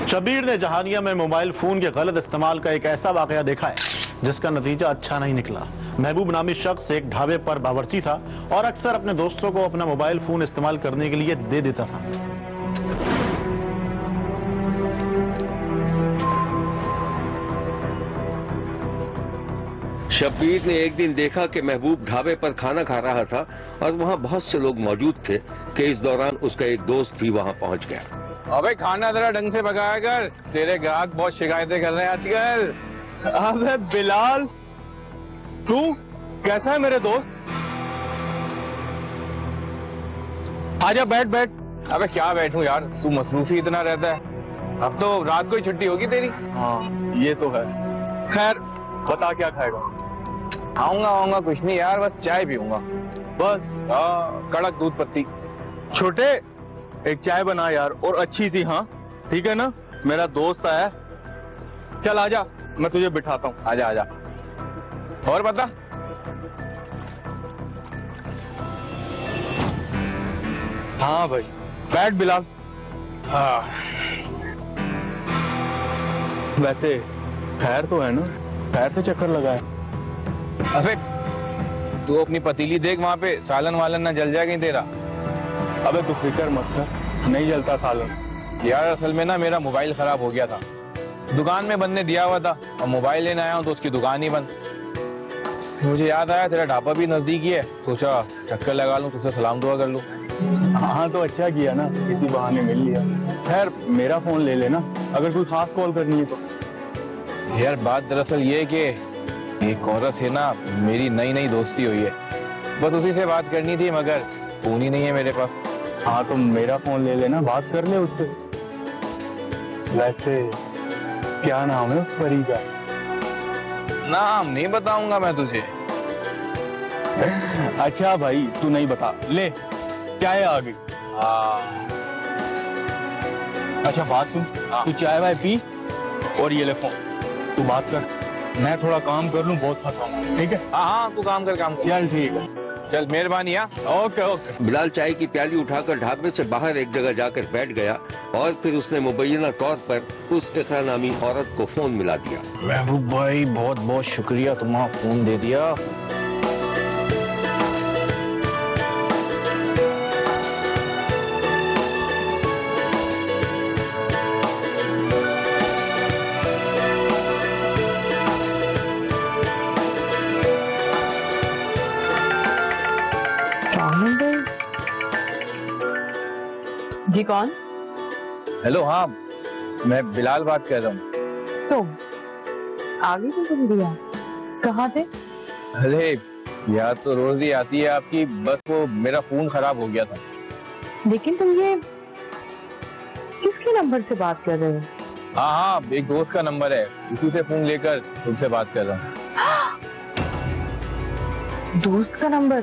शबीर ने जहानिया में mobile phone के गलत इस्तेमाल का एक ऐसा वाकया देखा है जिसका नतीजा अच्छा नहीं निकला। महबूब नामी शख्स एक ढाबे पर बावर्ची था और अक्सर अपने दोस्तों को अपना मोबाइल फोन इस्तेमाल करने के लिए दे देता था। शब्बीर ने एक दिन देखा कि महबूब ढाबे पर खाना खा रहा था और वहां बहुत से लोग मौजूद थे कि इस दौरान उसका एक दोस्त भी वहां पहुंच गया। अबे खाना जरा ढंग से पकाया कर, तेरे ग्राहक बहुत शिकायतें कर रहे हैं आजकल। अबे बिलाल, तू कैसा है मेरे दोस्त? आजा बैठ बैठ। अबे क्या बैठूं यार, तू मसरूफी इतना रहता है। अब तो रात को ही छुट्टी होगी तेरी। हाँ ये तो है। खैर बता क्या खाएगा? आऊंगा कुछ नहीं यार, बस चाय पीऊंगा बस। कड़क दूध पत्ती। छोटे एक चाय बना यार, और अच्छी सी। हाँ ठीक है ना, मेरा दोस्त आया। चल आजा, मैं तुझे बिठाता हूँ। आजा आजा। और बता। हाँ भाई बैठ बिलाल। हाँ वैसे खैर तो है ना? खैर से चक्कर लगाया? अबे तू अपनी पतीली देख, वहां पे सालन वालन ना जल जाए कहीं तेरा। अबे तू फिक्र मत कर, नहीं जलता सालन। यार असल में ना मेरा मोबाइल खराब हो गया था, दुकान में बंद ने दिया हुआ था और मोबाइल लेने आया हूँ तो उसकी दुकान ही बंद। मुझे याद आया तेरा ढाबा भी नजदीक ही है, सोचा चक्कर लगा लूं, तुझसे सलाम दुआ कर लूं। हाँ तो अच्छा किया ना, इसी बहाने मिल लिया। खैर मेरा फोन ले लेना अगर कोई खास कॉल करनी है तो। यार बात दरअसल ये है कि एक औरत से ना मेरी नई नई दोस्ती हुई है, बस उसी से बात करनी थी, मगर फोन ही नहीं है मेरे पास। हाँ तो मेरा फोन ले लेना, बात कर ले उससे। वैसे क्या नाम है उस परी का? नाम नहीं बताऊंगा मैं तुझे। अच्छा भाई तू नहीं बता, ले चाय आ गई। अच्छा बात सुन, तू चाय वाय पी और ये ले फोन, तू बात कर, मैं थोड़ा काम कर लूं, बहुत थका हूं। ठीक है? हाँ तू काम कर चल ठीक है, चल मेहरबानी। ओके। बिलाल चाय की प्याली उठाकर ढाबे से बाहर एक जगह जाकर बैठ गया और फिर उसने मुबैना तौर पर उस इकरा नामी औरत को फोन मिला दिया। महबूब भाई बहुत बहुत शुक्रिया, तुम्हारा फोन दे दिया। जी कौन? हेलो, हाँ मैं बिलाल बात कर रहा हूँ। तुम आगे तो तुम दिया, कहाँ थे? अरे याद तो रोज ही आती है आपकी, बस वो मेरा फोन खराब हो गया था। लेकिन तुम ये किसके नंबर से बात कर रहे हो? हाँ एक दोस्त का नंबर है, उसी से फोन लेकर तुमसे बात कर रहा हूँ। दोस्त का नंबर?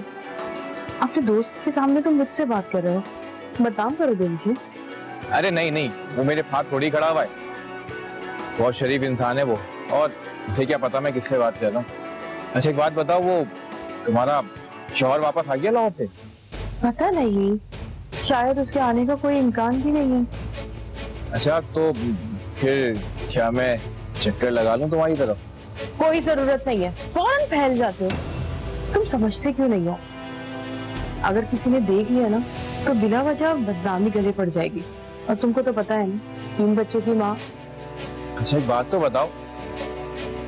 अपने दोस्त के सामने तुम मुझसे बात कर रहे हो, बदनाम करोगे मुझे? अरे नहीं, वो मेरे साथ थोड़ी खड़ा हुआ है, बहुत शरीफ इंसान है वो, और उसे क्या पता मैं किससे बात कर रहा हूँ। अच्छा एक बात बताओ, वो तुम्हारा शौहर वापस आ गया लाहौर से? पता नहीं, शायद उसके आने का कोई इम्कान भी नहीं है। अच्छा तो फिर क्या मैं चक्कर लगा लूं तुम्हारी तरफ? कोई जरूरत नहीं है, फौरन फैल जाते हो। तुम समझते क्यों नहीं हो? अगर किसी ने देख लिया ना तो बिना वजह बदनामी गले पड़ जाएगी, और तुमको तो पता है ना, 3 बच्चों की माँ। अच्छा एक बात तो बताओ,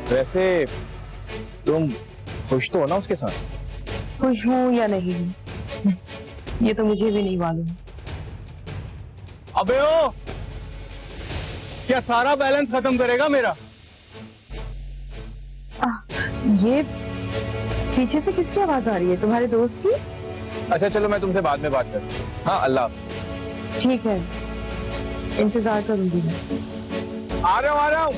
वैसे तुम खुश तो हो ना उसके साथ? खुश हूँ या नहीं हूँ ये तो मुझे भी नहीं मालूम। अबे ओ, क्या सारा बैलेंस खत्म करेगा मेरा? ये पीछे से किसकी आवाज आ रही है? तुम्हारे दोस्त की? अच्छा चलो मैं तुमसे बाद में बात करता हूँ। हाँ अल्लाह। ठीक है, इंतजार करूंगी मैं। आ रहा हूँ।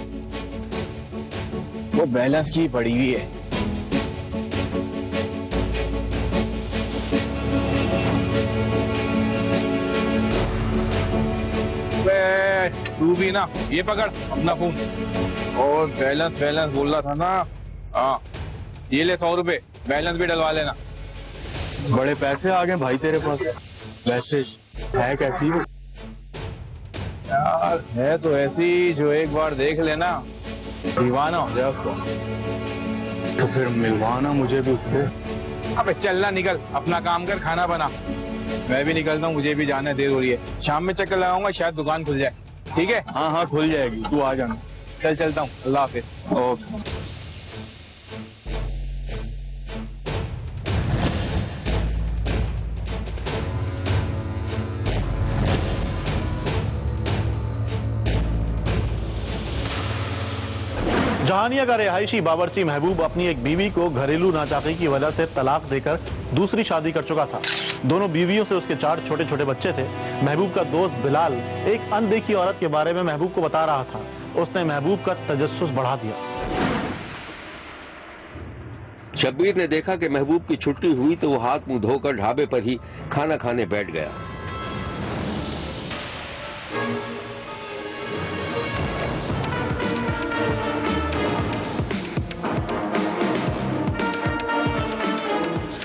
वो बैलेंस की पड़ी हुई है। तू भी ना ये पकड़ अपना फोन, और बैलेंस बोल रहा था ना। हाँ ये ले 100 रुपए, बैलेंस भी डलवा लेना। बड़े पैसे आ गए भाई तेरे पास। वैसे है कैसी हो? यार है तो ऐसी जो एक बार देख लेना दीवाना हो जाए उसको। तो फिर मिलवाना मुझे भी उससे। अबे चलना, निकल अपना काम कर, खाना बना। मैं भी निकलता हूँ, मुझे भी जाना है, देर हो रही है। शाम में चक्कर लगाऊंगा, शायद दुकान खुल जाए। ठीक है? हाँ हाँ खुल जाएगी, तू आ जाना। चलता हूँ, अल्लाह हाफिज। ओके। जहानिया का रिहायशी बावर्ची महबूब अपनी एक बीवी को घरेलू नाचाकी की वजह से तलाक देकर दूसरी शादी कर चुका था। दोनों बीवियों से उसके 4 छोटे छोटे बच्चे थे। महबूब का दोस्त बिलाल एक अनदेखी औरत के बारे में महबूब को बता रहा था। उसने महबूब का तजस्सुस बढ़ा दिया। शब्बीर ने देखा कि महबूब की छुट्टी हुई तो वो हाथ मुंह धोकर ढाबे पर ही खाना खाने बैठ गया।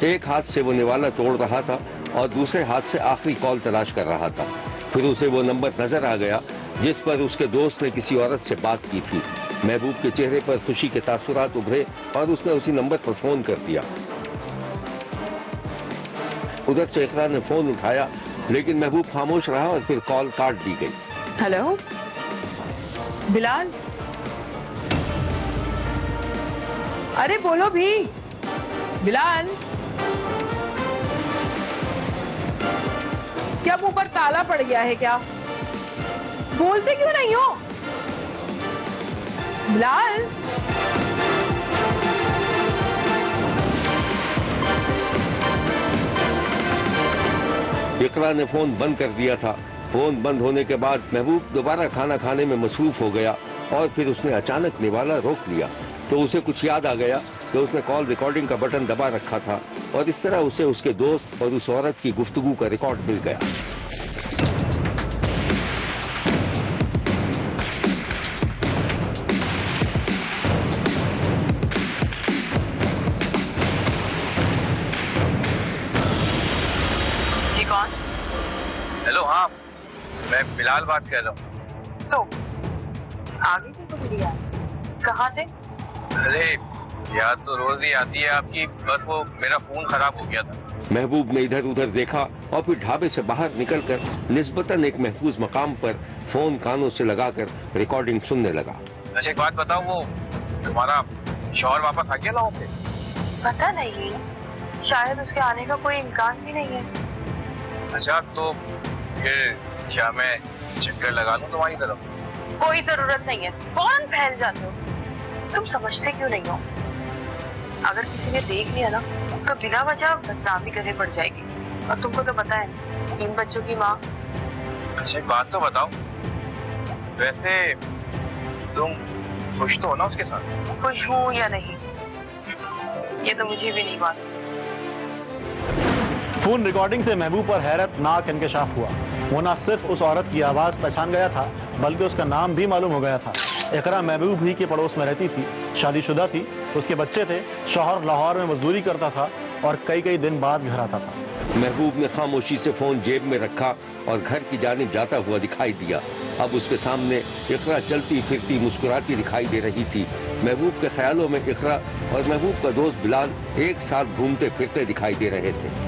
एक हाथ से वो निवाला तोड़ रहा था और दूसरे हाथ से आखिरी कॉल तलाश कर रहा था। फिर उसे वो नंबर नजर आ गया जिस पर उसके दोस्त ने किसी औरत से बात की थी। महबूब के चेहरे पर खुशी के तासुरात उभरे और उसने उसी नंबर पर फोन कर दिया। उधर से इकरा ने फोन उठाया लेकिन महबूब खामोश रहा और फिर कॉल काट दी गई। हेलो बिलाल, अरे बोलो भी बिलाल। क्या मुंह पर ताला पड़ गया है क्या? बोलते क्यों नहीं हो बिलाल? इकरा ने फोन बंद कर दिया था। फोन बंद होने के बाद महबूब दोबारा खाना खाने में मसरूफ हो गया और फिर उसने अचानक निवाला रोक लिया तो उसे कुछ याद आ गया कि उसने कॉल रिकॉर्डिंग का बटन दबा रखा था और इस तरह उसे उसके दोस्त और उस औरत की गुफ्तगू का रिकॉर्ड मिल गया। जी कौन? हेलो, हाँ मैं बिलाल बात कर रहा हूँ। तो आगे से तो मिली यार, कहाँ थे? अरे याद तो रोज ही आती है आपकी, बस वो मेरा फोन खराब हो गया था। महबूब ने इधर उधर देखा और फिर ढाबे से बाहर निकलकर निस्बतन एक महफूज मकाम पर फोन कानों से लगाकर रिकॉर्डिंग सुनने लगा। अच्छा एक बात बताओ, वो तुम्हारा शौहर वापस आ गया लाहौर से? पता नहीं, शायद उसके आने का कोई इम्कान भी नहीं है। अच्छा तो फिर क्या मैं चक्कर लगा लूं तुम्हारी तरफ? कोई जरूरत नहीं है, फौरन फैल जाते हो। तुम समझते क्यों नहीं हो? अगर किसी ने देख लिया ना तो बिना वजह बदनामी करने पड़ जाएगी। और तुमको तो पता है 3 बच्चों की माँ। अच्छा एक बात तो बताओ, वैसे तुम खुश तो हो ना उसके साथ? खुश हूँ या नहीं ये तो मुझे भी नहीं मालूम। फोन रिकॉर्डिंग से महबूब पर हैरतनाक इंकशाफ हुआ। वो न सिर्फ उस औरत की आवाज पहचान गया था बल्कि उसका नाम भी मालूम हो गया था। इकरा महबूब ही के पड़ोस में रहती थी, शादीशुदा थी, उसके बच्चे थे। शौहर लाहौर में मजदूरी करता था और कई दिन बाद घर आता था। महबूब ने खामोशी से फोन जेब में रखा और घर की जानिब जाता हुआ दिखाई दिया। अब उसके सामने इकरा चलती फिरती मुस्कुराती दिखाई दे रही थी। महबूब के ख्यालों में इकरा और महबूब का दोस्त बिलाल एक साथ घूमते फिरते दिखाई दे रहे थे।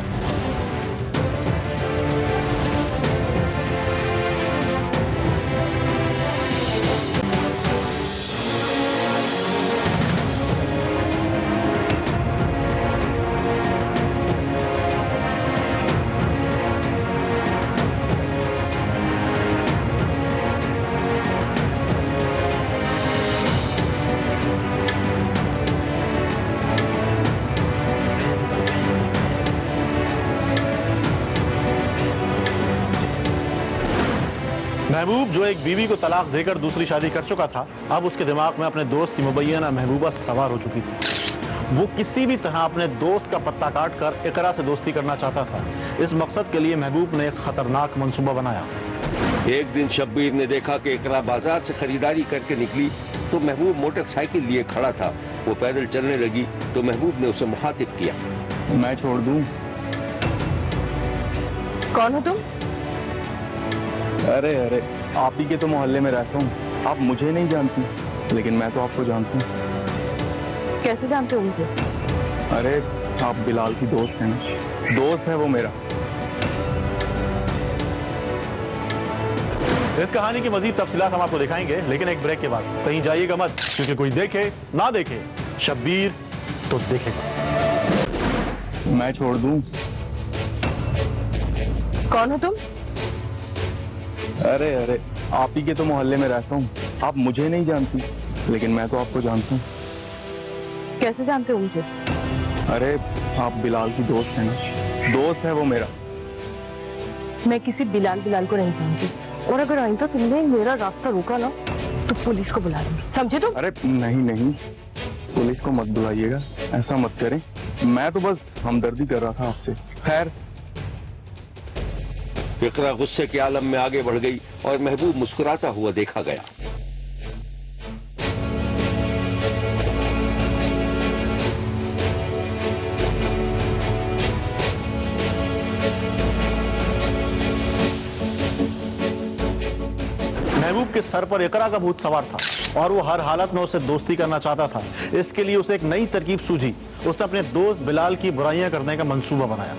महबूब जो एक बीवी को तलाक देकर दूसरी शादी कर चुका था, अब उसके दिमाग में अपने दोस्त की मुबैना महबूबा सवार हो चुकी थी। वो किसी भी तरह अपने दोस्त का पत्ता काट कर इकरा से दोस्ती करना चाहता था। इस मकसद के लिए महबूब ने एक खतरनाक मंसूबा बनाया। एक दिन शब्बीर ने देखा कि इकरा बाजार से खरीदारी करके निकली तो महबूब मोटरसाइकिल लिए खड़ा था। वो पैदल चलने लगी तो महबूब ने उसे मुखातिब किया। मैं छोड़ दूं? कौन हो तुम? अरे आप ही के तो मोहल्ले में रहता हूँ। आप मुझे नहीं जानती, लेकिन मैं तो आपको जानता हूँ। कैसे जानते हो मुझे? अरे आप बिलाल की दोस्त हैं ना? दोस्त है वो मेरा। इस कहानी की मजीद तफसीलात हम आपको दिखाएंगे, लेकिन एक ब्रेक के बाद। कहीं जाइएगा मत, क्योंकि कोई देखे ना देखे, शब्बीर तो देखेगा। मैं छोड़ दूं? कौन हो तुम? अरे अरे आप ही के तो मोहल्ले में रहता हूँ। आप मुझे नहीं जानती, लेकिन मैं तो आपको जानता हूँ। कैसे जानते हो मुझे? अरे आप बिलाल की दोस्त हैं ना? दोस्त है वो मेरा। मैं किसी बिलाल को नहीं जानती, और अगर आइंदा तुमने मेरा रास्ता रोका ना तो पुलिस को बुला लूंगी, समझे तुम? अरे नहीं नहीं, पुलिस को मत बुलाइएगा, ऐसा मत करें। मैं तो बस हमदर्दी कर रहा था आपसे। खैर। इकरा गुस्से के आलम में आगे बढ़ गई और महबूब मुस्कुराता हुआ देखा गया। महबूब के सर पर इकरा का भूत सवार था और वो हर हालत में उससे दोस्ती करना चाहता था। इसके लिए उसे एक नई तरकीब सूझी। उसने अपने दोस्त बिलाल की बुराइयां करने का मंसूबा बनाया।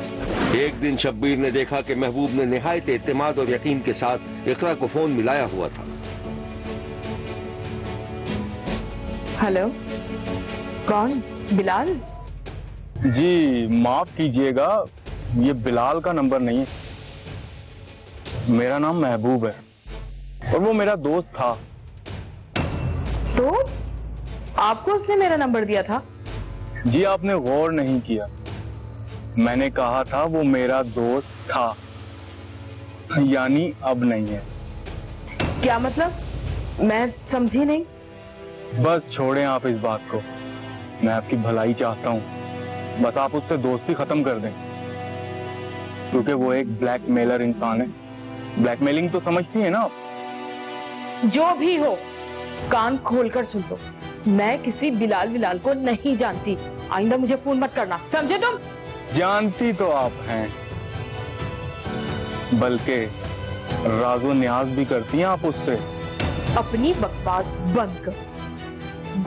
एक दिन शब्बीर ने देखा कि महबूब ने निहायत एतमाद और यकीन के साथ इकरा को फोन मिलाया हुआ था। हेलो, कौन? बिलाल? जी माफ कीजिएगा, ये बिलाल का नंबर नहीं है। मेरा नाम महबूब है और वो मेरा दोस्त था। तो आपको उसने मेरा नंबर दिया था? जी आपने गौर नहीं किया, मैंने कहा था वो मेरा दोस्त था, यानी अब नहीं है। क्या मतलब? मैं समझी नहीं। बस छोड़ें आप इस बात को, मैं आपकी भलाई चाहता हूँ। बस आप उससे दोस्ती खत्म कर दें, क्योंकि वो एक ब्लैकमेलर इंसान है। ब्लैकमेलिंग तो समझती है ना आप? जो भी हो, कान खोलकर सुन लो, मैं किसी बिलाल को नहीं जानती। आइंदा मुझे फोन मत करना, समझे तुम? जानती तो आप हैं, बल्कि राजो न्याज भी करती हैं आप उससे। अपनी बकवास बंद कर,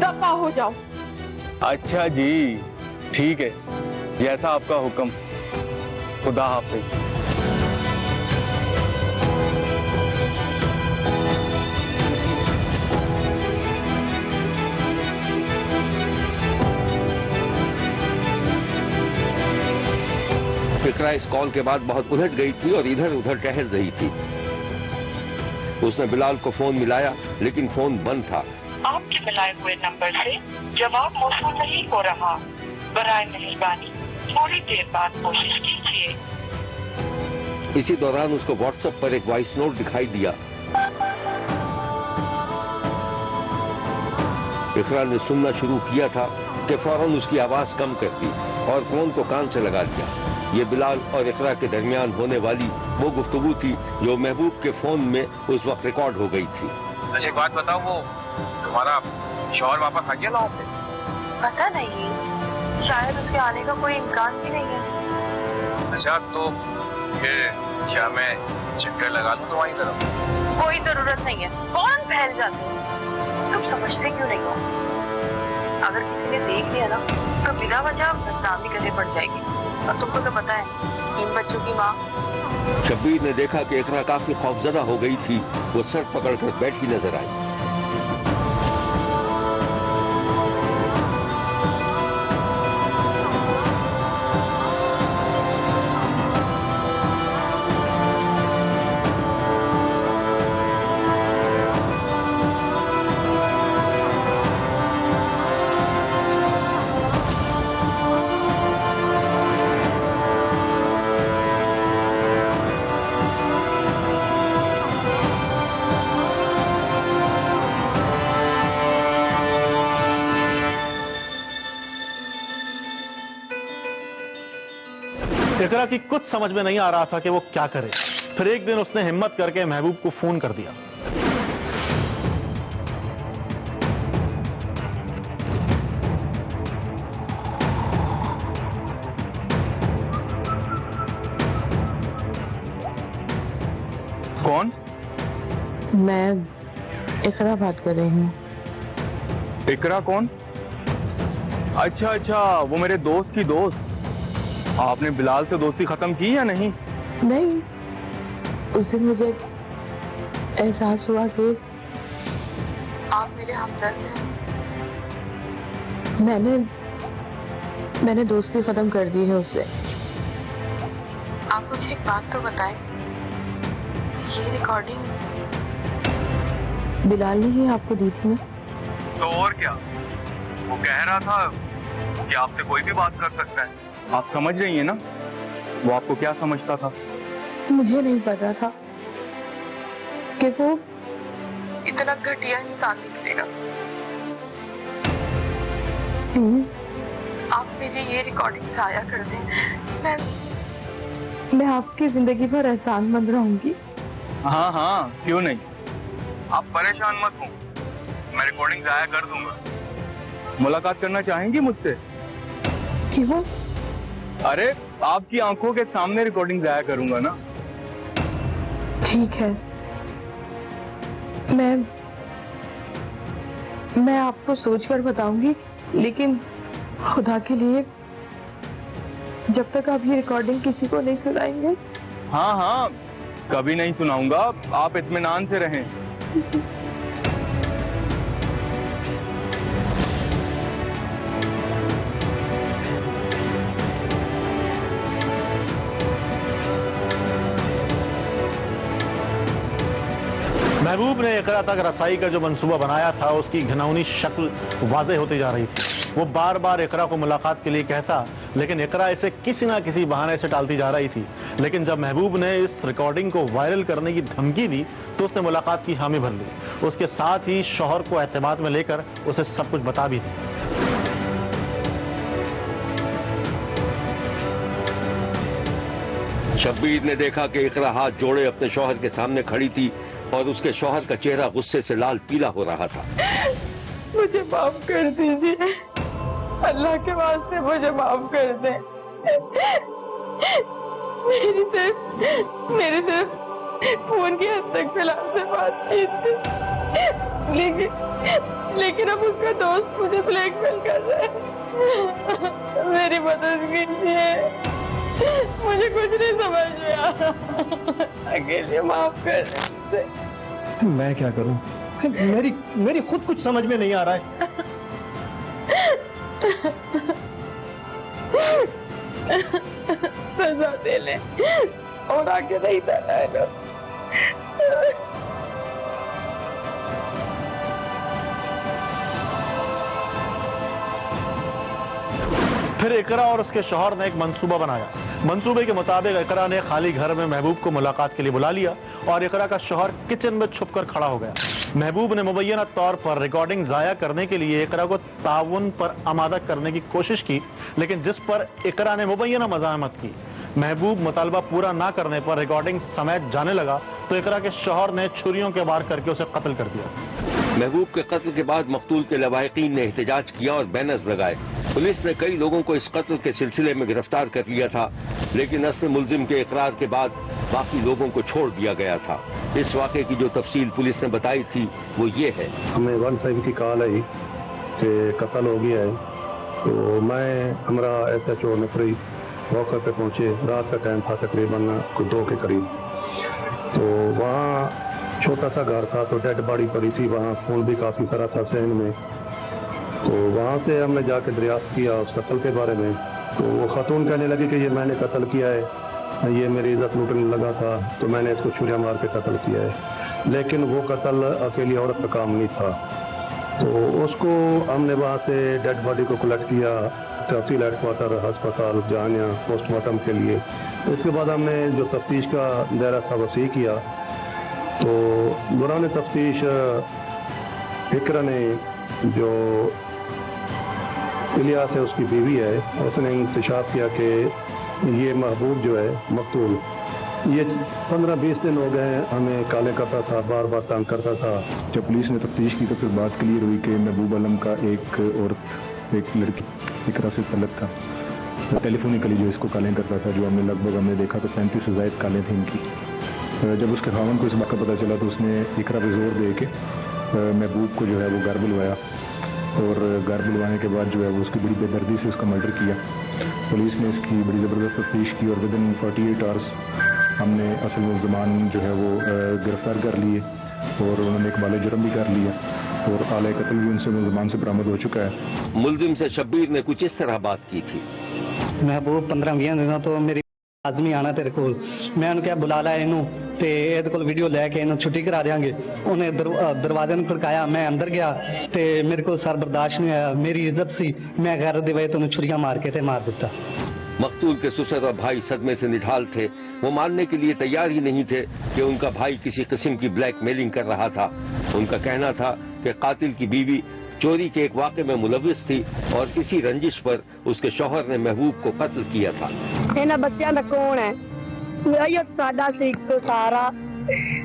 दफा हो जाओ। अच्छा जी, ठीक है, जैसा आपका हुक्म। खुदा हाफिज। इकरा इस कॉल के बाद बहुत उलझ गई थी और इधर उधर टहल रही थी। उसने बिलाल को फोन मिलाया, लेकिन फोन बंद था। आपके मिलाए हुए नंबर से जवाब मौसूल नहीं हो रहा। बराए मेहरबानी थोड़ी देर बाद कोशिश कीजिए। इसी दौरान उसको व्हाट्सएप पर एक वॉइस नोट दिखाई दिया। इकरा ने सुनना शुरू किया था कि फौरन उसकी आवाज कम कर दी और फोन को कान से लगा दिया। ये बिलाल और इकरा के दरमियान होने वाली वो गुफ्तगू थी जो महबूब के फोन में उस वक्त रिकॉर्ड हो गई थी। अच्छा एक बात बताओ, वो तुम्हारा शौहर वापस आ गया ना पे? पता नहीं, शायद उसके आने का कोई इम्कान भी नहीं है। अच्छा तो फिर क्या मैं चक्कर लगा लूं तुम्हारी तरफ? कोई जरूरत नहीं है, कौन फैल जाते हो? तुम समझते क्यों नहीं हो? अगर किसी ने देख लिया ना तो बिना वजह बदनामी करने पड़ जाएगी, और तुमको तो पता है इन बच्चों की माँ। शब्बीर ने देखा कि इकरा काफी खौफजदा हो गई थी। वो सर पकड़कर बैठी नजर आई। इकरा की कुछ समझ में नहीं आ रहा था कि वो क्या करे। फिर एक दिन उसने हिम्मत करके महबूब को फोन कर दिया। कौन? मैं इकरा बात कर रही हूँ। इकरा कौन? अच्छा अच्छा, वो मेरे दोस्त की दोस्त। आपने बिलाल से दोस्ती खत्म की या नहीं? नहीं, उस दिन मुझे एहसास हुआ कि आप मेरे हमदर्द हैं। मैंने दोस्ती खत्म कर दी है उससे। आप मुझे एक बात तो बताएं, ये रिकॉर्डिंग बिलाल ने ही आपको दी थी ना? तो और क्या, वो कह रहा था कि आपसे कोई भी बात कर सकता है। आप समझ रही हैं ना वो आपको क्या समझता था? मुझे नहीं पता था कि वो इतना घटिया इंसान निकलेगा। आप मेरी ये रिकॉर्डिंग जाया कर दें, मैं आपकी जिंदगी भर एहसानमंद रहूंगी। हाँ हाँ, क्यों नहीं। आप परेशान मत हो, मैं रिकॉर्डिंग जाया कर दूंगा। मुलाकात करना चाहेंगी मुझसे? क्यों? अरे आपकी आंखों के सामने रिकॉर्डिंग जाया करूंगा ना। ठीक है, मैं आपको सोचकर बताऊंगी, लेकिन खुदा के लिए जब तक आप ये रिकॉर्डिंग किसी को नहीं सुनाएंगे। हाँ हाँ, कभी नहीं सुनाऊंगा, आप इत्मीनान से रहें। महबूब ने इकरा तक रसाई का जो मंसूबा बनाया था उसकी घिनौनी शक्ल वाज़ेह होती जा रही थी। वो बार बार इकरा को मुलाकात के लिए कहता, लेकिन इकरा इसे किसी ना किसी बहाने से टालती जा रही थी। लेकिन जब महबूब ने इस रिकॉर्डिंग को वायरल करने की धमकी दी तो उसने मुलाकात की हामी भर ली। उसके साथ ही शौहर को एतमाद में लेकर उसे सब कुछ बता भी दिया। शब्बीर ने देखा कि इकरा हाथ जोड़े अपने शौहर के सामने खड़ी थी और उसके शौहर का चेहरा गुस्से से लाल पीला हो रहा था। मुझे माफ कर दीजिए, अल्लाह के वास्ते मुझे माफ कर दें। मेरी सिर्फ फोन की हद तक फिलहाल से बात की थी, लेकिन अब उसका दोस्त मुझे ब्लैकमेल कर रहा है। मेरी मदद कीजिए, मुझे कुछ नहीं समझ में आ रहा। अकेले माफ कर दीजिए। मैं क्या करूं? मेरी खुद कुछ समझ में नहीं आ रहा है। सजा दे ले और आगे नहीं जाना है ना। फिर इकरा और उसके शौहर ने एक मंसूबा बनाया। मंसूबे के मुताबिक इकरा ने खाली घर में महबूब को मुलाकात के लिए बुला लिया और इकरा का शौहर किचन में छुपकर खड़ा हो गया। महबूब ने मुबैना तौर पर रिकॉर्डिंग जाया करने के लिए इकरा को ताउन पर आमादा करने की कोशिश की, लेकिन जिस पर इकरा ने मुबैना मज़ाहमत की। महबूब मुतालबा पूरा ना करने पर रिकॉर्डिंग समेत जाने लगा तो इकरा के शौहर ने छुरियों के वार करके उसे कत्ल कर दिया। महबूब के कत्ल के बाद मकतूल के लवाहिकीन ने एहतजाज किया और बैनर्स लगाए। पुलिस ने कई लोगों को इस कत्ल के सिलसिले में गिरफ्तार कर लिया था, लेकिन असली मुलजिम के इकरार के बाद बाकी लोगों को छोड़ दिया गया था। इस वाक़े की जो तफसील पुलिस ने बताई थी वो ये है। हमें 1 की कॉल आई कि कत्ल हो गया है, तो मैं हमारा SHO नफरी मौके पे पहुंचे। रात का टाइम था, तकरीबन 2 के करीब। तो वहाँ छोटा सा घर था, तो डेड बॉडी पड़ी थी, वहाँ खून भी काफ़ी सारा था सहन में। तो वहाँ से हमने जाके दरियाफ्त किया उस कत्ल के बारे में। तो वो खातून कहने लगी कि ये मैंने कत्ल किया है, ये मेरी इज्जत लूटने लगा था, तो मैंने इसको छुरियाँ मार के कत्ल किया है। लेकिन वो कत्ल अकेली औरत का काम नहीं था। तो उसको हमने वहाँ से डेड बॉडी को कलेक्ट किया तहसील हेडक्वार्टर अस्पताल जानिया पोस्टमार्टम के लिए। इसके बाद हमने जो तफ्तीश का दायरा था वसी किया। तो दौरान तफ्तीश इकरा ने, जो इलियास है उसकी बीवी है, उसने इंकशाफ किया कि ये महबूब जो है मकतूल, ये 15-20 दिन हो गए हमें काले करता था, बार बार तंग करता था। जब पुलिस ने तफ्तीश की तो फिर बात क्लियर हुई कि महबूब आलम का एक लड़की इकरा से तलब था। तो टेलीफोनिकली जो इसको कॉलें करता था, जो हमने लगभग देखा तो 35 से ज़ायद कॉलें थी इनकी। जब उसके खावन को इस बात का पता चला तो उसने इकरा पे जोर दे के महबूब को जो है वो घर बुलवाया और घर बुलवाने के बाद जो है वो उसकी बड़ी बेदर्दी से उसका मर्डर किया। पुलिस ने इसकी बड़ी ज़बरदस्त तफ्तीश की और विदिन 48 आवर्स हमने असल मुल्ज़मान जो है वो गिरफ्तार कर लिए और उन्होंने एक बाले जुर्म भी कर लिया और आले कत्ल भी उनसे मुल्ज़मान से बरामद हो चुका है। मुलजिम से शब्बीर ने कुछ इस तरह बात की थी। महबूब 15-20 दिनों तो मेरी आदमी आना तेरे को, मैं उन्हें क्या बुला ला इनू ते ਇਹਦੇ ਕੋਲ ਵੀਡੀਓ ਲੈ ਕੇ ਇਹਨੂੰ ਛੁੱਟੀ ਕਰਾ ਦਿਆਂਗੇ। ਉਹਨੇ ਦਰਵਾਜ਼ੇ ਨੂੰ ਖੜਕਾਇਆ, ਮੈਂ ਅੰਦਰ ਗਿਆ ਤੇ ਮੇਰੇ ਕੋਲ ਸਰ ਬਰਦਾਸ਼ਤ ਨਹੀਂ ਆਇਆ, ਮੇਰੀ ਇੱਜ਼ਤ ਸੀ, ਮੈਂ ਗੈਰ ਦੇ ਵਜ੍ਹਾ ਤੋਂ ਉਹਨੂੰ ਛੁਰੀਆਂ ਮਾਰ ਕੇ ਤੇ ਮਾਰ ਦਿੱਤਾ। मकतूल के ससुर और भाई सदमे से निढाल थे। वो मानने के लिए तैयार ही नहीं थे कि उनका भाई किसी किस्म की ब्लैकमेलिंग कर रहा था। उनका कहना था कि कातिल की बीवी चोरी के एक वाक़े में मुलविस थी और इसी रंजिश पर उसके शौहर ने महबूब को कत्ल किया था। इन्हां बच्चों दा कौन है? यो साडा सी तो सारा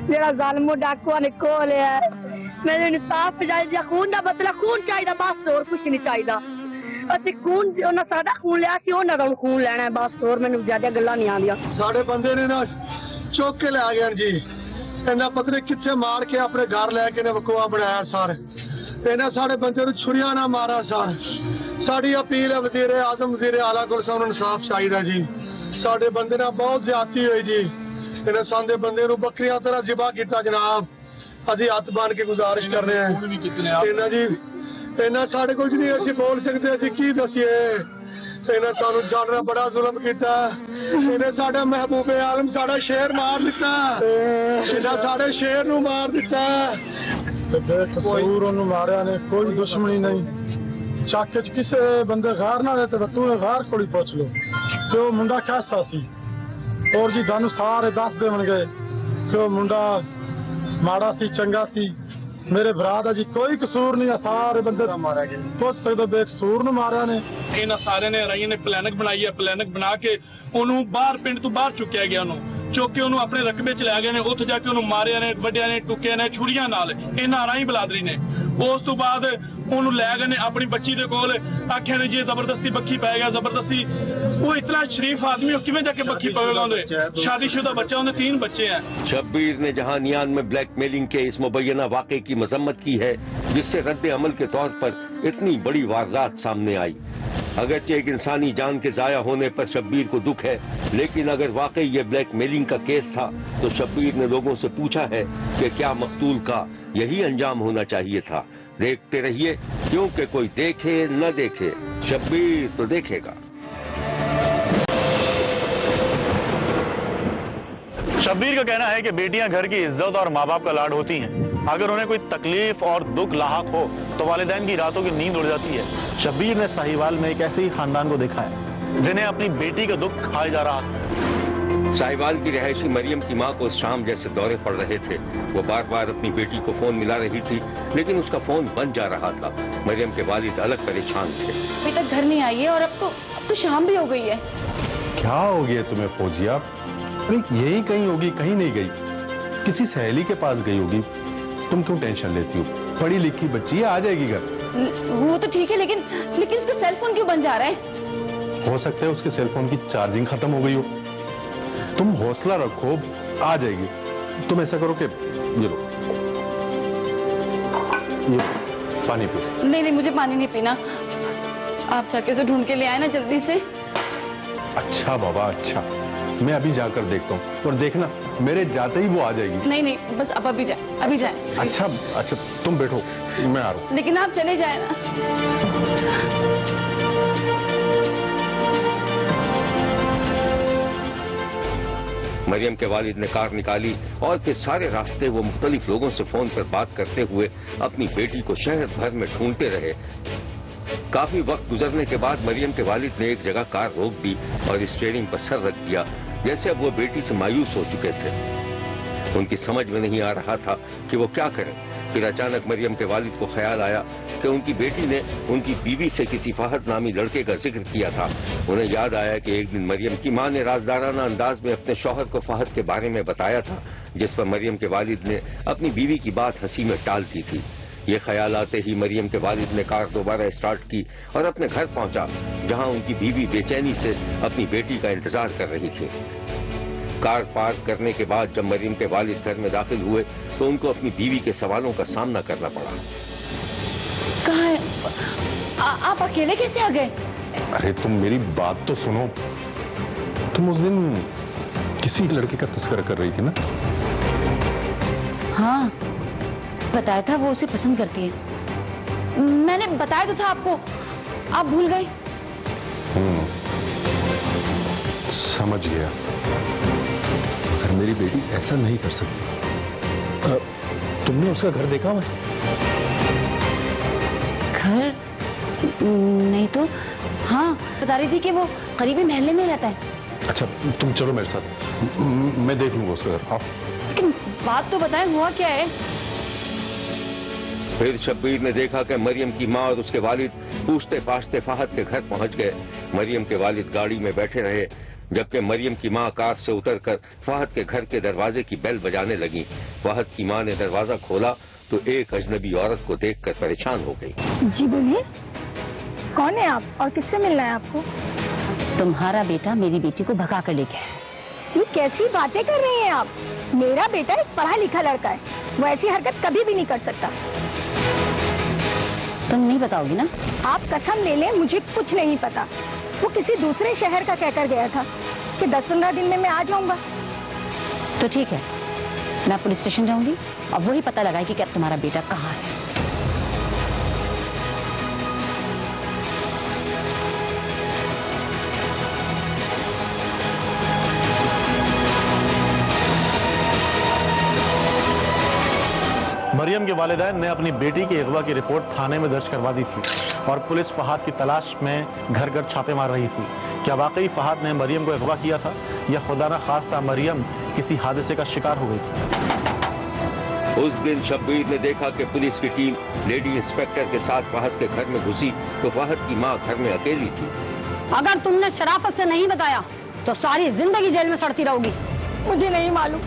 जेड़ा जालिम डाकुआ ने खोल है। मेरे इंसाफ चाहिए, खून दा बदला खून चाहिए, बस और कुछ नहीं चाहिए। ਅਸੀਂ ਖੂਨ ਉਹਨਾਂ ਸਾਡਾ ਖੂਨ ਲਿਆ ਸੀ, ਉਹਨਾਂ ਦਾ ਖੂਨ ਲੈਣਾ ਬਸ, ਹੋਰ ਮੈਨੂੰ ਜ਼ਿਆਦਾ ਗੱਲਾਂ ਨਹੀਂ ਆਉਂਦੀਆਂ। ਸਾਡੇ ਬੰਦੇ ਨੇ ਨਾ ਚੁੱਕ ਕੇ ਲੈ ਗਏ ਜੀ, ਇਹਨਾਂ ਪਤਰੇ ਕਿੱਥੇ ਮਾਰ ਕੇ ਆਪਣੇ ਘਰ ਲੈ ਕੇ ਨੇ ਵਕੂਆ ਬਣਾਇਆ ਸਰ। ਇਹਨਾਂ ਸਾਡੇ ਬੰਦੇ ਨੂੰ ਛੁਰੀਆਂ ਨਾ ਮਾਰਾ ਸਰ। ਸਾਡੀ ਅਪੀਲ ਹੈ ਵਜ਼ੀਰ ਆਜ਼ਮ ਵਜ਼ੀਰ ਆਲਾ ਕੋਲ ਸਾਨੂੰ ਇਨਸਾਫ ਚਾਹੀਦਾ ਜੀ। ਸਾਡੇ ਬੰਦੇ ਨਾਲ ਬਹੁਤ ਜ਼ਿਆਦਤੀ ਹੋਈ ਜੀ। ਇਹਨਾਂ ਸਾਡੇ ਬੰਦੇ ਨੂੰ ਬੱਕਰੀਆਂ ਤਰ੍ਹਾਂ ਜ਼ਿਬਾ ਕੀਤਾ ਜਨਾਬ। ਅਸੀਂ ਹੱਥ ਬੰਨ ਕੇ ਗੁਜ਼ਾਰਿਸ਼ ਕਰ ਰਹੇ ਹਾਂ ਇਹਨਾਂ ਜੀ, ਇਹਨਾਂ ਸਾਡੇ ਕੁਝ ਨਹੀਂ ਅਸੀਂ ਬੋਲ ਸਕਦੇ, ਅਸੀਂ ਕੀ ਦਸੀਏ। ਇਹਨਾਂ ਸਾਨੂੰ ਜਾਨਣਾ ਬੜਾ ਜ਼ੁਲਮ ਕੀਤਾ। ਇਹਨੇ ਸਾਡਾ ਮਹਿਬੂਬੇ ਆਲਮ ਸਾਡਾ ਸ਼ੇਰ ਮਾਰ ਦਿੱਤਾ। ਇਹਨਾਂ ਸਾਡੇ ਸ਼ੇਰ ਨੂੰ ਮਾਰ ਦਿੱਤਾ। ਕਸੂਰ ਉਹਨੂੰ ਮਾਰਿਆ ਨੇ, ਕੋਈ ਦੁਸ਼ਮਣੀ ਨਹੀਂ। ਚੱਕ ਚ ਕਿਸੇ ਬੰਦੇ ਘਰ ਨਾ ਤੇ ਤੂੰ ਘਰ ਕੋਲ ਪੁੱਛ ਲੋ ਕਿ ਉਹ ਮੁੰਡਾ ਕਿਹਦਾ ਸੀ। ਔਰ ਜੀ ਤੁਹਾਨੂੰ ਸਾਰੇ ਦੱਸ ਦੇਣਗੇ ਕਿ ਉਹ ਮੁੰਡਾ ਮਾੜਾ ਸੀ ਚੰਗਾ ਸੀ। मेरे भरा का जी कोई कसूर नहीं है, सारे बंदे मारा गया। पुछ सकते बेकसूर ਨੂੰ ਮਾਰਿਆ ਨੇ। ਇਹਨਾਂ ਸਾਰੇ ਨੇ ਰਾਈਆਂ ਨੇ ਪਲੈਨਿੰਗ ਬਣਾਈ ਹੈ। ਪਲੈਨਿੰਗ ਬਣਾ ਕੇ ਉਹਨੂੰ ਬਾਹਰ ਪਿੰਡ ਤੋਂ ਬਾਹਰ ਚੁੱਕਿਆ ਗਿਆ। ਉਹਨੂੰ ਚੁੱਕ ਕੇ ਉਹਨੂੰ ਆਪਣੇ ਰਕਬੇ ਚ ਲੈ ਗਏ ਨੇ। ਉੱਥੇ ਜਾ ਕੇ ਉਹਨੂੰ ਮਾਰਿਆ ਨੇ, ਵੱਡਿਆਂ ਨੇ, ਟੁੱਕਿਆ ਨੇ ਛੁਰੀਆਂ ਨਾਲ। ਇਹਨਾਂ ਰਾਈ ਬਲਾਦਰੀ ਨੇ। ਉਸ ਤੋਂ ਬਾਅਦ ਉਹਨੂੰ ਲੈ ਗਏ ਨੇ ਆਪਣੀ ਬੱਚੀ ਦੇ ਕੋਲ। ਆਖਿਆ ਨੇ ਜੀ ਜ਼ਬਰਦਸਤੀ ਬੱਖੀ ਪੈ ਗਿਆ, ਜ਼ਬਰਦਸਤੀ। वो इतना शरीफ आदमी किमें जाके बखी पवेगा? शादीशुदा बच्चा, उन्हें 3 बच्चे हैं। शब्बीर ने जहानियान में ब्लैकमेलिंग के इस मुबैना वाक़े की मजम्मत की है जिससे रद्द अमल के तौर पर इतनी बड़ी वारदात सामने आई। अगरचे एक इंसानी जान के ज़ाया होने पर शब्बीर को दुख है, लेकिन अगर वाकई ये ब्लैकमेलिंग का केस था तो शब्बीर ने लोगों से पूछा है कि क्या मकतूल का यही अंजाम होना चाहिए था। देखते रहिए, क्योंकि कोई देखे न देखे, शब्बीर तो देखेगा। शब्बीर का कहना है कि बेटियां घर की इज्जत और माँ बाप का लाड होती हैं। अगर उन्हें कोई तकलीफ और दुख लाहक हो तो वालिदैन की रातों की नींद उड़ जाती है। शब्बीर ने साहिवाल में एक ऐसे ही खानदान को देखा है जिन्हें अपनी बेटी का दुख खाया जा रहा है। साहिवाल की रहायशी मरियम की मां को शाम जैसे दौरे पड़ रहे थे। वो बार बार अपनी बेटी को फोन मिला रही थी, लेकिन उसका फोन बंद जा रहा था। मरियम के वालिद अलग परेशान थे। अभी तक घर नहीं आई है और अब तो शाम भी हो गई है। क्या हो गया तुम्हें फौजिया? अरे यही कहीं होगी, कहीं नहीं गई, किसी सहेली के पास गई होगी। तुम क्यों टेंशन लेती हो? पढ़ी लिखी बच्ची है, आ जाएगी घर। वो तो ठीक है, लेकिन उसका सेल फोन क्यों बंद जा रहा है? हो सकता है उसके सेल फोन की चार्जिंग खत्म हो गई हो। तुम हौसला रखो, आ जाएगी। तुम ऐसा करो कि ये लो, ये पानी पियो। नहीं, मुझे पानी नहीं पीना। आप जाके तो ढूंढ के ले आए ना जल्दी से। अच्छा बाबा, अच्छा, मैं अभी जाकर देखता हूँ और देखना मेरे जाते ही वो आ जाएगी। नहीं, बस अब अभी जाए। अच्छा, तुम बैठो, मैं आ रहा हूँ। लेकिन आप चले जाए ना। मरियम के वालिद ने कार निकाली और फिर सारे रास्ते वो मुख्तलिफ लोगों से फोन पर बात करते हुए अपनी बेटी को शहर भर में ढूंढते रहे। काफी वक्त गुजरने के बाद मरियम के वालिद ने एक जगह कार रोक दी और स्टीयरिंग पर सर रख दिया, जैसे अब वो बेटी से मायूस हो चुके थे। उनकी समझ में नहीं आ रहा था कि वो क्या करें। फिर अचानक मरियम के वालिद को ख्याल आया कि उनकी बेटी ने उनकी बीवी से किसी फहद नामी लड़के का जिक्र किया था। उन्हें याद आया कि एक दिन मरियम की मां ने राजदाराना अंदाज में अपने शौहर को फहद के बारे में बताया था, जिस पर मरियम के वालिद ने अपनी बीवी की बात हंसी में टाल दी थी। ये ख्याल आते ही मरियम के वालिद ने कार दोबारा स्टार्ट की और अपने घर पहुंचा, जहां उनकी बीवी बेचैनी से अपनी बेटी का इंतजार कर रही थी। कार पार्क करने के बाद जब मरियम के वालिद घर में दाखिल हुए तो उनको अपनी बीवी के सवालों का सामना करना पड़ा। कहाँ है? आप अकेले कैसे आ गए? अरे तुम मेरी बात तो सुनो। तुम उस दिन किसी लड़के का तस्करा कर रही थी ना? हाँ, बताया था वो उसे पसंद करती है। मैंने बताया तो था आपको, आप भूल गए। समझ गया। पर मेरी बेटी ऐसा नहीं कर सकती। तुमने उसका घर देखा हुआ है? घर? नहीं तो। हाँ, बता रही थी कि वो करीबी मोहल्ले में रहता है। अच्छा, तुम चलो मेरे साथ, मैं देख लूंगा उसका घर। आओ। लेकिन बात तो बताएं, हुआ क्या है? फिर शब्बीर ने देखा कि मरियम की माँ और उसके वालिद पूछते पाछते फहद के घर पहुंच गए। मरियम के वालिद गाड़ी में बैठे रहे जबकि मरियम की माँ कार से उतरकर फहद के घर के दरवाजे की बेल बजाने लगी। फहद की माँ ने दरवाजा खोला तो एक अजनबी औरत को देखकर परेशान हो गई। जी बोलिए, कौन है आप और किससे मिलना है आपको? तुम्हारा बेटा मेरी बेटी को भगा कर ले गया। ये कैसी बातें कर रही हैं आप? मेरा बेटा एक पढ़ा लिखा लड़का है, वो ऐसी हरकत कभी भी नहीं कर सकता। तुम नहीं बताओगी ना? आप कसम ले लें, मुझे कुछ नहीं पता। वो किसी दूसरे शहर का कहकर गया था कि 10-15 दिन में मैं आ जाऊंगा। तो ठीक है, मैं पुलिस स्टेशन जाऊंगी और वही पता लगाएगी कि अब तुम्हारा बेटा कहाँ है। मरियम के वालिदैन ने अपनी बेटी की अगवा की रिपोर्ट थाने में दर्ज करवा दी थी और पुलिस फहद की तलाश में घर घर छापे मार रही थी। क्या वाकई फहद ने मरियम को अगवा किया था या खुदा न खास्ता मरियम किसी हादसे का शिकार हो गई थी? उस दिन शब्बीर ने देखा कि पुलिस की टीम लेडी इंस्पेक्टर के साथ फहद के घर में घुसी तो फहद की माँ घर में अकेली थी। अगर तुमने शराफत से नहीं बताया तो सारी जिंदगी जेल में सड़ती रहोगी। मुझे नहीं मालूम,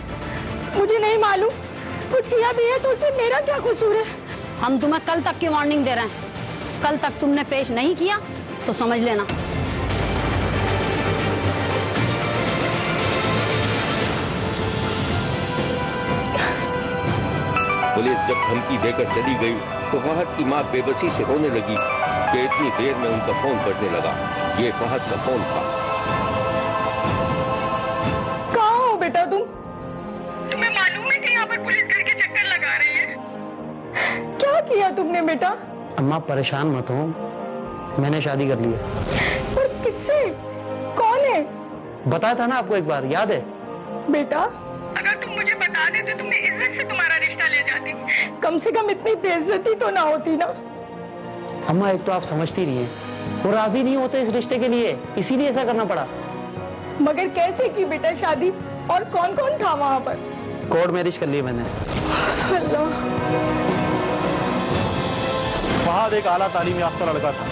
मुझे नहीं मालूम। कुछ किया भी है तो उससे मेरा क्या कसूर है? हम तुम्हें कल तक की वार्निंग दे रहे हैं। कल तक तुमने पेश नहीं किया तो समझ लेना। पुलिस जब धमकी देकर चली गई तो फहद की माँ बेबसी से रोने लगी कि इतनी देर में उनका फोन बजने लगा। ये फहद का फोन था। कहाँ हो बेटा तुम? तुम्हें मालूम है कि यहाँ पर पुलिस घर के चक्कर लगा रही है? क्या किया तुमने बेटा? अम्मा परेशान मत हो, मैंने शादी कर ली है। पर किससे? कौन है? बताया था ना आपको एक बार, याद है? बेटा अगर तुम मुझे बता देते तो मैं इज्जत से तुम्हारा रिश्ता ले जाती। कम से कम इतनी बेइज्जती तो ना होती ना। अम्मा एक तो आप समझती नहीं है, वो राजी नहीं होते इस रिश्ते के लिए, इसीलिए ऐसा करना पड़ा। मगर कैसे की बेटा शादी और कौन कौन था वहाँ पर? कोर्ट मैरिज कर ली मैंने। अल्लाह। फहद एक आला तालीम याफ्ता लड़का था,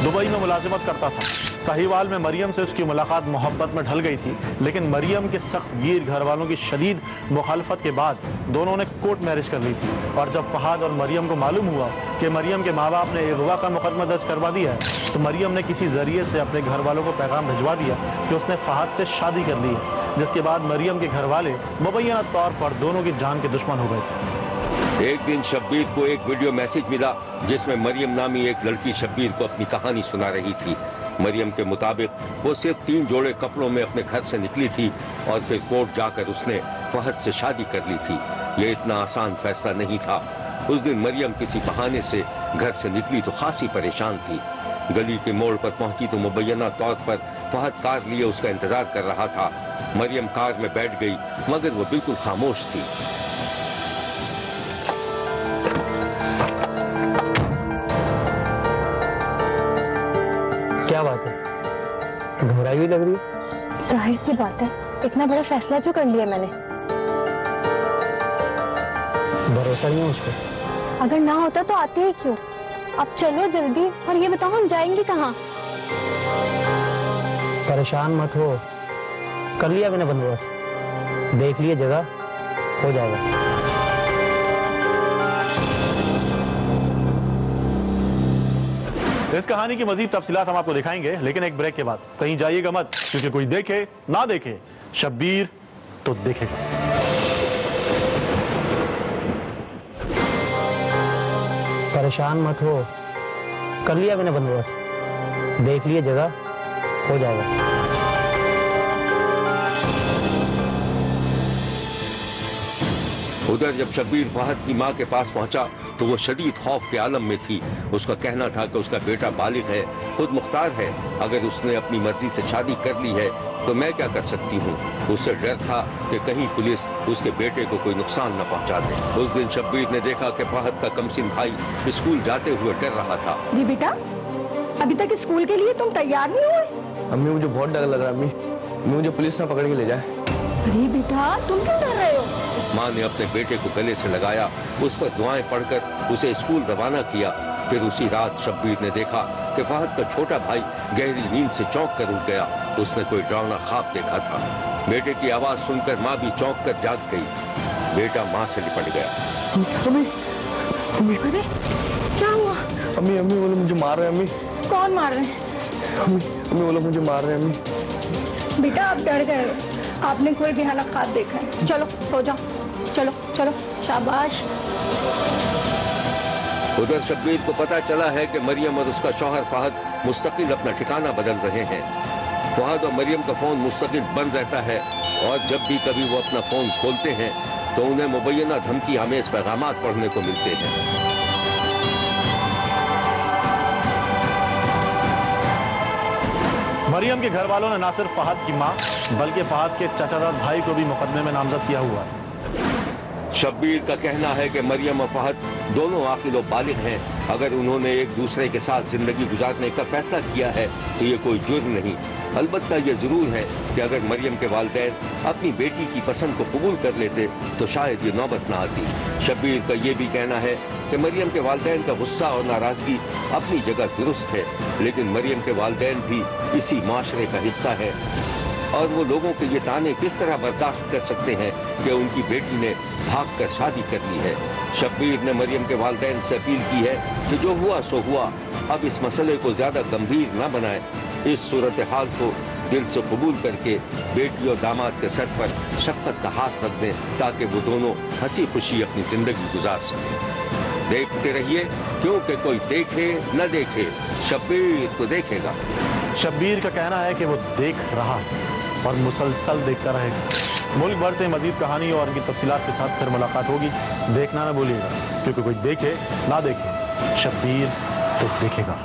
दुबई में मुलाजिमत करता था। साहिवाल में मरियम से उसकी मुलाकात मोहब्बत में ढल गई थी, लेकिन मरियम के सख्त गिर घर वालों की शदीद मुखालफत के बाद दोनों ने कोर्ट मैरिज कर ली थी। और जब फहद और मरियम को मालूम हुआ कि मरियम के माँ बाप ने अगवा का मुकदमा दर्ज करवा दिया है तो मरियम ने किसी जरिए से अपने घर वालों को पैगाम भिजवा दिया कि उसने फहद से शादी कर ली है, जिसके बाद मरियम के घर वाले मुबैना तौर पर दोनों की जान के दुश्मन हो गए थे। एक दिन शब्बीर को एक वीडियो मैसेज मिला जिसमें मरियम नामी एक लड़की शब्बीर को अपनी कहानी सुना रही थी। मरियम के मुताबिक वो सिर्फ 3 जोड़े कपड़ों में अपने घर से निकली थी और फिर कोर्ट जाकर उसने फहद से शादी कर ली थी। ये इतना आसान फैसला नहीं था। उस दिन मरियम किसी बहाने से घर से निकली तो खासी परेशान थी। गली के मोड़ पर पहुंची तो मुबैना तौर पर फहद कार लिए उसका इंतजार कर रहा था। मरियम कार में बैठ गई मगर वो बिल्कुल खामोश थी। क्या बात है, घबराई हुई लग रही है? जाहिर सी बात है, इतना बड़ा फैसला जो कर लिया मैंने। भरोसा नहीं है उस पर? अगर ना होता तो आते ही क्यों? अब चलो जल्दी, और ये बताओ हम जाएंगे कहाँ? परेशान मत हो, कर लिया मैंने बंदोबस्त, देख लिए जगह, हो जाएगा। इस कहानी की मजीद तफसीलात हम आपको दिखाएंगे, लेकिन एक ब्रेक के बाद। कहीं जाइएगा मत, क्योंकि कोई देखे ना देखे शब्बीर तो देखेगा। परेशान मत हो, कर लिया मैंने बंदोबस्त, देख लिए जगह, हो जाएगा। उधर जब शब्बीर फहद की मां के पास पहुंचा तो वो शदीद खौफ के आलम में थी। उसका कहना था कि उसका बेटा बालिग है, खुद मुख्तार है, अगर उसने अपनी मर्जी से शादी कर ली है तो मैं क्या कर सकती हूँ। उससे डर था कि कहीं पुलिस उसके बेटे को कोई नुकसान न पहुंचा दे। उस दिन शब्बीर ने देखा कि फहद का कमसिन भाई स्कूल जाते हुए डर रहा था। जी बेटा, अभी तक स्कूल के लिए तुम तैयार नहीं हुए? अम्मी मुझे बहुत डर लग रहा है अम्मी, मुझे पुलिस ना पकड़ के ले जाए। अरे बेटा, तुम क्यों डर रहे हो? माँ ने अपने बेटे को गले से लगाया, उस पर दुआएं पढ़कर उसे स्कूल रवाना किया। फिर उसी रात शब्बीर ने देखा कि फहद का छोटा भाई गहरी नींद से चौंक कर उठ गया। उसने कोई डरावना ख्वाब देखा था। बेटे की आवाज सुनकर माँ भी चौंक कर जाग गई। बेटा माँ से लिपट गया। अम्मी, अरे क्या हुआ? अम्मी अम्मी वो लोग मुझे मार रहे हैं अम्मी। कौन मार रहे हैं? अम्मी वो लोग मुझे मार रहे हैं अम्मी। बेटा आप डर गए हो, आपने कोई बेहाल ख्वाब देखा है। चलो सो जाओ, चलो चलो, शाबाश। उधर शब्बीर को पता चला है कि मरियम और उसका शौहर फहद मुस्तकिल अपना ठिकाना बदल रहे हैं। फहद और मरियम का फोन मुस्तकिल बंद रहता है और जब भी कभी वो अपना फोन खोलते हैं तो उन्हें मुबैना धमकी आमेज पैगामात पढ़ने को मिलते हैं। मरियम के घर वालों ने ना सिर्फ फहद की मां बल्कि फहद के चाचाजाद भाई को भी मुकदमे में नामजद किया हुआ है। शब्बीर का कहना है कि मरियम और फहद दोनों आकिल और बालिग हैं। अगर उन्होंने एक दूसरे के साथ जिंदगी गुजारने का फैसला किया है तो ये कोई जुर्म नहीं। अलबत्ता ये जरूर है कि अगर मरियम के वालिदैन अपनी बेटी की पसंद को कबूल कर लेते तो शायद ये नौबत न आती। शब्बीर का ये भी कहना है कि मरियम के वालिदैन का गुस्सा और नाराजगी अपनी जगह दुरुस्त है, लेकिन मरियम के वालिदैन भी इसी माशरे का हिस्सा है और वो लोगों के ये ताने किस तरह बर्दाश्त कर सकते हैं कि उनकी बेटी ने भागकर शादी कर ली है। शब्बीर ने मरियम के वालिदैन से अपील की है कि जो हुआ सो हुआ, अब इस मसले को ज्यादा गंभीर न बनाए। इस सूरत हाल को दिल से कबूल करके बेटी और दामाद के सर पर शफकत का हाथ रख दें ताकि वो दोनों हंसी खुशी अपनी जिंदगी गुजार सकें। देखते रहिए, क्योंकि कोई देखे न देखे शब्बीर को देखेगा। शब्बीर का कहना है कि वो देख रहा है और मुसलसल देखता रहेगा। मुल्क भर से मजीद कहानी और उनकी तफसीलात के साथ फिर मुलाकात होगी। देखना ना भूलिएगा, क्योंकि कोई देखे ना देखे शब्बीर तो देखेगा।